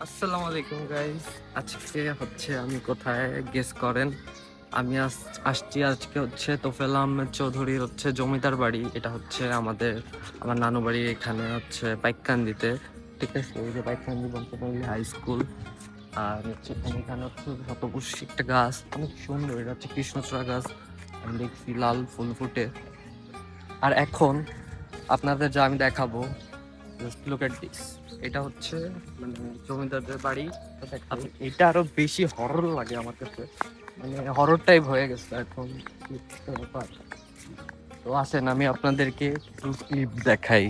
আসসালামু আলাইকুম গাইস। আজকে হচ্ছে আমি কোথায় গেস করেন? আমি আসছি আজকে হচ্ছে তোফেল আহমেদ চৌধুরীর হচ্ছে জমিদার বাড়ি। এটা হচ্ছে আমার নানু বাড়ি, এখানে হচ্ছে পাইককান্দিতে। ঠিক আছে, এই যে পাইককান্দি বংশপল্লী হাই স্কুল। আর হচ্ছে এখানে হচ্ছে শতপুষ্পী একটা গাছ, অনেক সুন্দর। এটা হচ্ছে কৃষ্ণচূড়া গাছ। আমি দেখছি লাল ফুল ফুটে। আর এখন আপনাদের যা আমি দেখাবো, জাস্ট লুক এট দিস। এটা হচ্ছে মানে জমিদারদের বাড়ি। এটা আরো বেশি হরর লাগে আমার কাছে, মানে হরর টাইপ হয়ে গেছে এখন। কি একটা ব্যাপার। তো আসেন আমি আপনাদেরকে ক্লিপ দেখাই।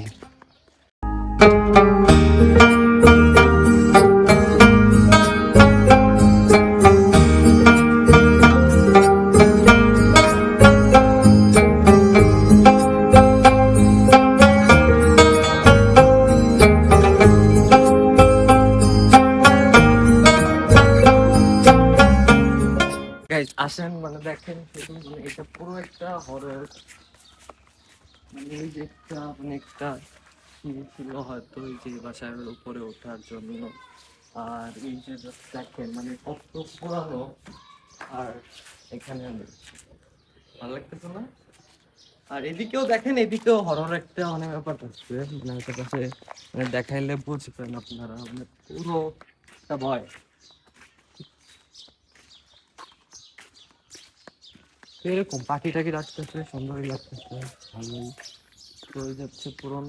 গাইজ আসেন, মানে দেখেন শুধু, মানে এটা পুরো একটা হরর। মানে এই যে একটা কি ছিল হয়তো এই যে বাসার উপরে ওঠার জন্য। আর এই যে just দেখেন মানে কত পুরানো। আর এখানে ভালো লাগতেছে না? আর এদিকেও দেখেন, এদিকেও হরর একটা অনেক ব্যাপার থাকছে। মানে ওটার কাছে মানে দেখাইলে বুঝবেন আপনারা, মানে পুরো একটা ভয়। এরকম পাখি টাকি রাখতেছে, সুন্দরই লাগতেছে, ভালোই। তো এই যাচ্ছে পুরন,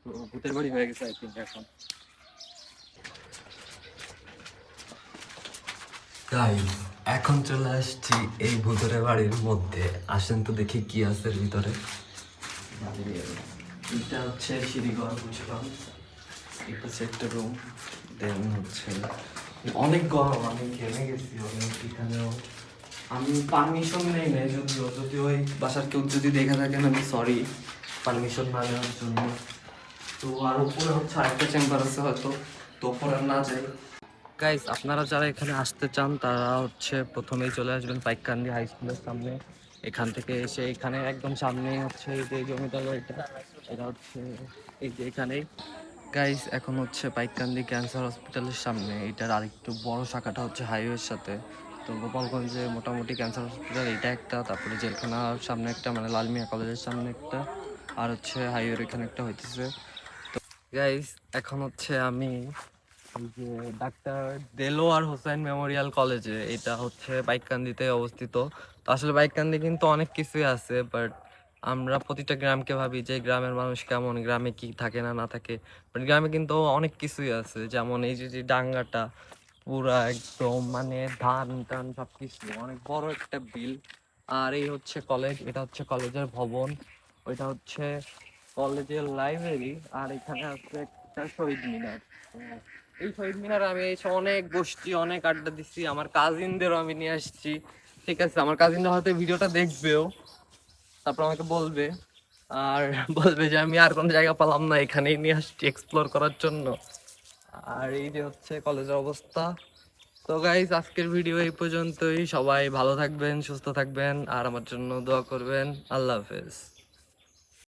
তো ভূতের বাড়ি হয়ে গেছে আই থিঙ্ক এখন। তাই এখন চলে আসছি এই ভূতের বাড়ির মধ্যে। আসেন তো দেখি কি আছে এর ভিতরে। এটা হচ্ছে সিঁড়িঘর, বুঝলাম। এটা হচ্ছে একটা রুম। দেন হচ্ছে অনেক গরম, আমি ঘেমে গেছি অনেক এখানেও। আমি পারমিশন নেই নাই, যদিও ওই বাসার কেউ যদি দেখে থাকেন আমি সরি পারমিশন না নেওয়ার জন্য। তো আর উপরে হচ্ছে আরেকটা চেম্বার আছে হয়তো, তো উপরে আর না যাই। গাইস, আপনারা যারা এখানে আসতে চান তারা হচ্ছে প্রথমেই চলে আসবেন পাইককান্দি হাই স্কুলের সামনে। এখান থেকে এসে এখানে একদম সামনে হচ্ছে এই যে জমিদার বাড়িটা, এটা হচ্ছে এই যে এখানেই। গাইস, এখন হচ্ছে পাইককান্দি ক্যান্সার হসপিটালের সামনে। এটার আরেকটু বড় শাখাটা হচ্ছে হাইওয়ের সাথে। তো গোপালগঞ্জে মোটামুটি ক্যান্সার হসপিটাল এটা একটা, তারপরে জেলখানার সামনে একটা, মানে লালমিয়া কলেজের সামনে একটা, আর হচ্ছে হাইওয়ের এখানে একটা হইতেছে। গাইস, এখন হচ্ছে আমি এই যে ডাক্তার দেলোয়ার হোসেন মেমোরিয়াল কলেজে, এটা হচ্ছে বাইককান্দিতে অবস্থিত। তো আসলে বাইককান্দি কিন্তু অনেক কিছুই আছে, বাট আমরা প্রতিটা গ্রামকে ভাবি যে গ্রামের মানুষ কেমন, গ্রামে কি থাকে না না থাকে। বাট গ্রামে কিন্তু অনেক কিছুই আছে, যেমন এই যে ডাঙ্গাটা পুরা একদম মানে ধান টান সবকিছু, অনেক বড় একটা বিল। আর এই হচ্ছে কলেজ, এটা হচ্ছে কলেজের ভবন, ওইটা হচ্ছে কলেজের লাইব্রেরি। আর এখানে আছে একটা শহীদ মিনার। এই শহীদ মিনারে আমি এসে অনেক বসছি, অনেক আড্ডা দিচ্ছি, আমার কাজিনদেরও আমি নিয়ে আসছি। ঠিক আছে, আমার কাজিনরা হয়তো ভিডিওটা দেখবেও, তারপর আমাকে বলবে। আর বলবে যে আমি আর কোনো জায়গা পেলাম না, এখানেই নিয়ে আসছি এক্সপ্লোর করার জন্য। আর এই যে হচ্ছে কলেজের অবস্থা। তো গাইজ, আজকের ভিডিও এই পর্যন্তই। সবাই ভালো থাকবেন, সুস্থ থাকবেন, আর আমার জন্য দোয়া করবেন। আল্লাহ হাফেজ।